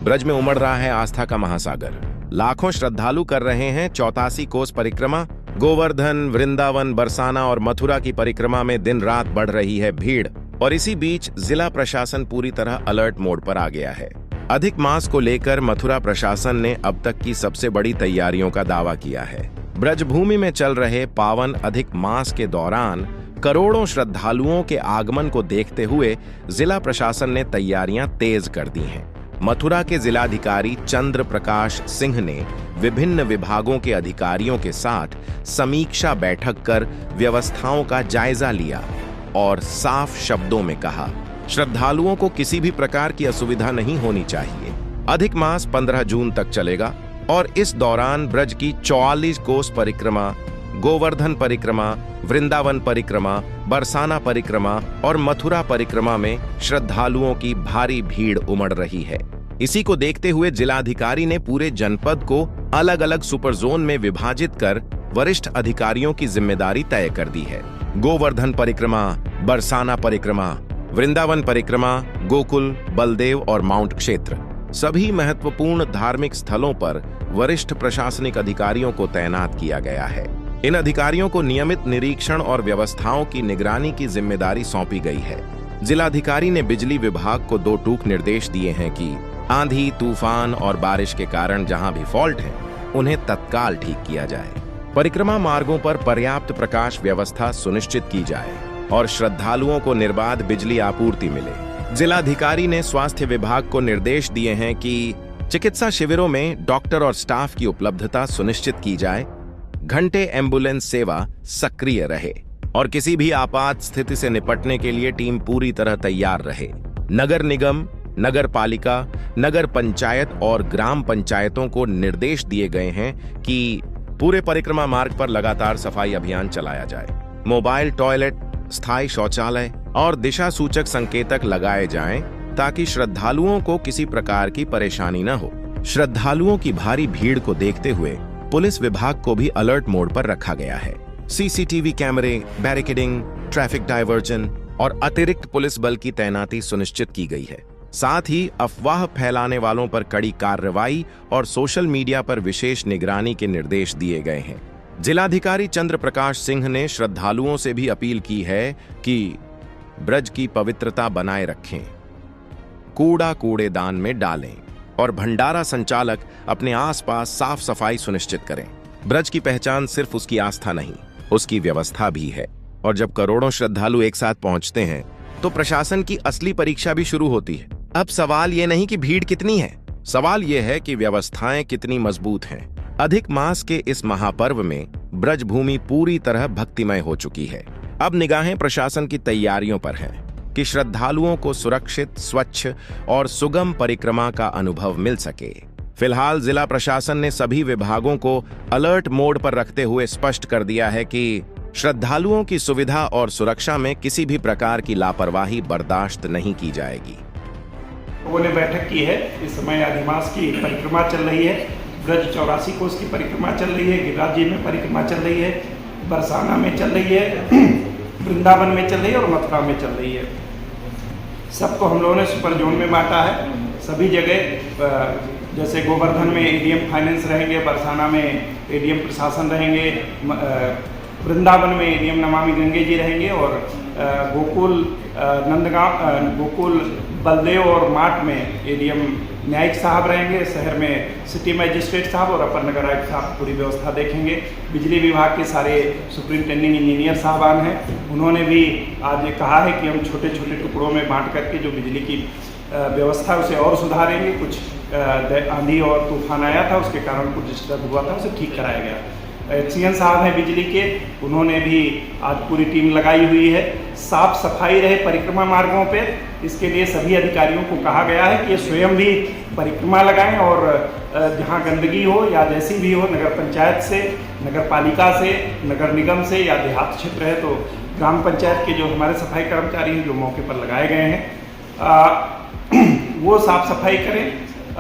ब्रज में उमड़ रहा है आस्था का महासागर। लाखों श्रद्धालु कर रहे हैं 84 कोस परिक्रमा। गोवर्धन, वृंदावन, बरसाना और मथुरा की परिक्रमा में दिन रात बढ़ रही है भीड़। और इसी बीच जिला प्रशासन पूरी तरह अलर्ट मोड पर आ गया है। अधिक मास को लेकर मथुरा प्रशासन ने अब तक की सबसे बड़ी तैयारियों का दावा किया है। ब्रजभूमि में चल रहे पावन अधिक मास के दौरान करोड़ों श्रद्धालुओं के आगमन को देखते हुए जिला प्रशासन ने तैयारियां तेज कर दी हैं। मथुरा के जिलाधिकारी चंद्र प्रकाश सिंह ने विभिन्न विभागों के अधिकारियों के साथ समीक्षा बैठक कर व्यवस्थाओं का जायजा लिया और साफ शब्दों में कहा, श्रद्धालुओं को किसी भी प्रकार की असुविधा नहीं होनी चाहिए। अधिक मास 15 जून तक चलेगा और इस दौरान ब्रज की 44 कोस परिक्रमा, गोवर्धन परिक्रमा, वृंदावन परिक्रमा, बरसाना परिक्रमा और मथुरा परिक्रमा में श्रद्धालुओं की भारी भीड़ उमड़ रही है। इसी को देखते हुए जिलाधिकारी ने पूरे जनपद को अलग अलग सुपर जोन में विभाजित कर वरिष्ठ अधिकारियों की जिम्मेदारी तय कर दी है। गोवर्धन परिक्रमा, बरसाना परिक्रमा, वृंदावन परिक्रमा, गोकुल, बलदेव और माउंट क्षेत्र, सभी महत्वपूर्ण धार्मिक स्थलों पर वरिष्ठ प्रशासनिक अधिकारियों को तैनात किया गया है। इन अधिकारियों को नियमित निरीक्षण और व्यवस्थाओं की निगरानी की जिम्मेदारी सौंपी गई है। जिलाधिकारी ने बिजली विभाग को 2 टूक निर्देश दिए हैं कि आंधी, तूफान और बारिश के कारण जहां भी फॉल्ट है उन्हें तत्काल ठीक किया जाए। परिक्रमा मार्गों पर पर्याप्त प्रकाश व्यवस्था सुनिश्चित की जाए और श्रद्धालुओं को निर्बाध बिजली आपूर्ति मिले। जिलाधिकारी ने स्वास्थ्य विभाग को निर्देश दिए हैं कि चिकित्सा शिविरों में डॉक्टर और स्टाफ की उपलब्धता सुनिश्चित की जाए, घंटे एम्बुलेंस सेवा सक्रिय रहे और किसी भी आपात स्थिति से निपटने के लिए टीम पूरी तरह तैयार रहे। नगर निगम, नगर पालिका, नगर पंचायत और ग्राम पंचायतों को निर्देश दिए गए हैं कि पूरे परिक्रमा मार्ग पर लगातार सफाई अभियान चलाया जाए। मोबाइल टॉयलेट, स्थायी शौचालय और दिशा सूचक संकेतक लगाए जाएं ताकि श्रद्धालुओं को किसी प्रकार की परेशानी न हो। श्रद्धालुओं की भारी भीड़ को देखते हुए पुलिस विभाग को भी अलर्ट मोड पर रखा गया है। सीसीटीवी कैमरे, बैरिकेडिंग, ट्रैफिक डायवर्जन और अतिरिक्त पुलिस बल की तैनाती सुनिश्चित की गई है। साथ ही अफवाह फैलाने वालों पर कड़ी कार्रवाई और सोशल मीडिया पर विशेष निगरानी के निर्देश दिए गए हैं। जिलाधिकारी चंद्र प्रकाश सिंह ने श्रद्धालुओं से भी अपील की है कि ब्रज की पवित्रता बनाए रखें, कूड़ा कूड़ेदान में डालें और भंडारा संचालक अपने आसपास साफ सफाई सुनिश्चित करें। ब्रज की पहचान सिर्फ उसकी आस्था नहीं, उसकी व्यवस्था भी है। और जब करोड़ों श्रद्धालु एक साथ पहुंचते हैं तो प्रशासन की असली परीक्षा भी शुरू होती है। अब सवाल ये नहीं कि भीड़ कितनी है, सवाल यह है कि व्यवस्थाएं कितनी मजबूत हैं। अधिक मास के इस महापर्व में ब्रजभूमि पूरी तरह भक्तिमय हो चुकी है। अब निगाहें प्रशासन की तैयारियों पर हैं कि श्रद्धालुओं को सुरक्षित, स्वच्छ और सुगम परिक्रमा का अनुभव मिल सके। फिलहाल जिला प्रशासन ने सभी विभागों को अलर्ट मोड पर रखते हुए स्पष्ट कर दिया है कि श्रद्धालुओं की सुविधा और सुरक्षा में किसी भी प्रकार की लापरवाही बर्दाश्त नहीं की जाएगी। लोगों ने बैठक की है। इस समय अधिमास की परिक्रमा चल रही है। ब्रज 84 कोस की परिक्रमा चल रही है, गिरिराज जी में परिक्रमा चल रही है, बरसाना में चल रही है, वृंदावन में चल रही है और मथुरा में चल रही है। सबको हम लोगों ने सुपर जोन में बांटा है। सभी जगह जैसे गोवर्धन में एडीएम फाइनेंस रहेंगे, बरसाना में एडीएम प्रशासन रहेंगे, वृंदावन में एडीएम नमामि गंगे जी रहेंगे और गोकुल नंदगांव, गोकुल बलदेव और माट में एडीएम न्यायिक साहब रहेंगे। शहर में सिटी मजिस्ट्रेट साहब और अपर नगर आयुक्त साहब पूरी व्यवस्था देखेंगे। बिजली विभाग के सारे सुपरिंटेंडिंग इंजीनियर साहबान हैं, उन्होंने भी आज कहा है कि हम छोटे छोटे टुकड़ों में बांट करके जो बिजली की व्यवस्था उसे और सुधारेंगे। कुछ आंधी और तूफान आया था, उसके कारण कुछ डिस्टर्ब हुआ था, उसे ठीक कराया गया। एक्सीएन साहब हैं बिजली के, उन्होंने भी आज पूरी टीम लगाई हुई है। साफ सफाई रहे परिक्रमा मार्गों पे, इसके लिए सभी अधिकारियों को कहा गया है कि ये स्वयं भी परिक्रमा लगाएं और जहां गंदगी हो या जैसी भी हो, नगर पंचायत से, नगर पालिका से, नगर निगम से या देहात क्षेत्र है तो ग्राम पंचायत के जो हमारे सफाई कर्मचारी हैं जो मौके पर लगाए गए हैं वो साफ सफाई करें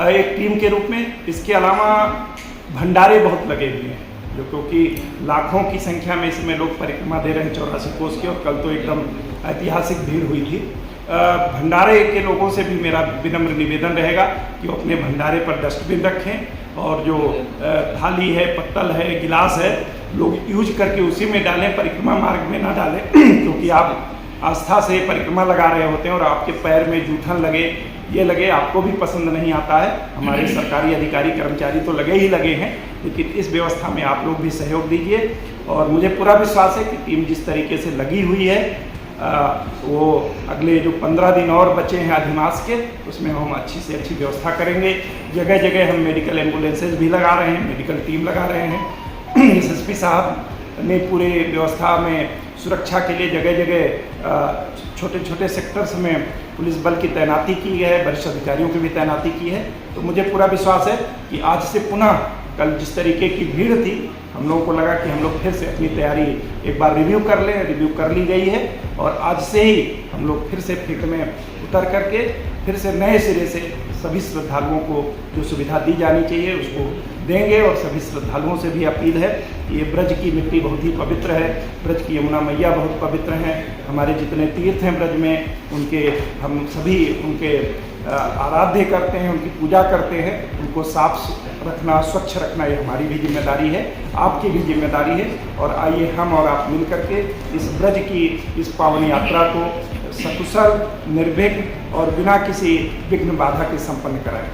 एक टीम के रूप में। इसके अलावा भंडारे बहुत लगे हुए हैं जो क्योंकि लाखों की संख्या में इसमें लोग परिक्रमा दे रहे हैं 84 कोस की, और कल तो एकदम ऐतिहासिक भीड़ हुई थी। भंडारे के लोगों से भी मेरा विनम्र निवेदन रहेगा कि वो अपने भंडारे पर डस्टबिन रखें और जो थाली है, पत्तल है, गिलास है, लोग यूज करके उसी में डालें, परिक्रमा मार्ग में ना डालें क्योंकि आप आस्था से परिक्रमा लगा रहे होते हैं और आपके पैर में जूठन लगे, ये लगे, आपको भी पसंद नहीं आता है। हमारे सरकारी अधिकारी कर्मचारी तो लगे ही लगे हैं, लेकिन इस व्यवस्था में आप लोग भी सहयोग दीजिए और मुझे पूरा विश्वास है कि टीम जिस तरीके से लगी हुई है वो अगले जो 15 दिन और बचे हैं अधिमास के, उसमें हम अच्छी से अच्छी व्यवस्था करेंगे। जगह जगह हम मेडिकल एम्बुलेंसेज भी लगा रहे हैं, मेडिकल टीम लगा रहे हैं। एसएसपी साहब ने पूरे व्यवस्था में सुरक्षा के लिए जगह जगह छोटे छोटे सेक्टर्स में पुलिस बल की तैनाती की है, वरिष्ठ अधिकारियों की भी तैनाती की है। तो मुझे पूरा विश्वास है कि आज से पुनः कल जिस तरीके की भीड़ थी, हम लोगों को लगा कि हम लोग फिर से अपनी तैयारी एक बार रिव्यू कर लें, रिव्यू कर ली गई है और आज से ही हम लोग फिर से फील्ड में उतर करके फिर से नए सिरे से सभी श्रद्धालुओं को जो सुविधा दी जानी चाहिए उसको देंगे। और सभी श्रद्धालुओं से भी अपील है कि ये ब्रज की मिट्टी बहुत ही पवित्र है, ब्रज की यमुना मैया बहुत पवित्र हैं, हमारे जितने तीर्थ हैं ब्रज में, उनके हम सभी उनके आराध्य करते हैं, उनकी पूजा करते हैं। उनको साफ रखना, स्वच्छ रखना ये हमारी भी जिम्मेदारी है, आपकी भी जिम्मेदारी है। और आइए हम और आप मिल करके इस ब्रज की इस पावन यात्रा को सकुशल, निर्विघ्न और बिना किसी विघ्न बाधा के संपन्न कराएं।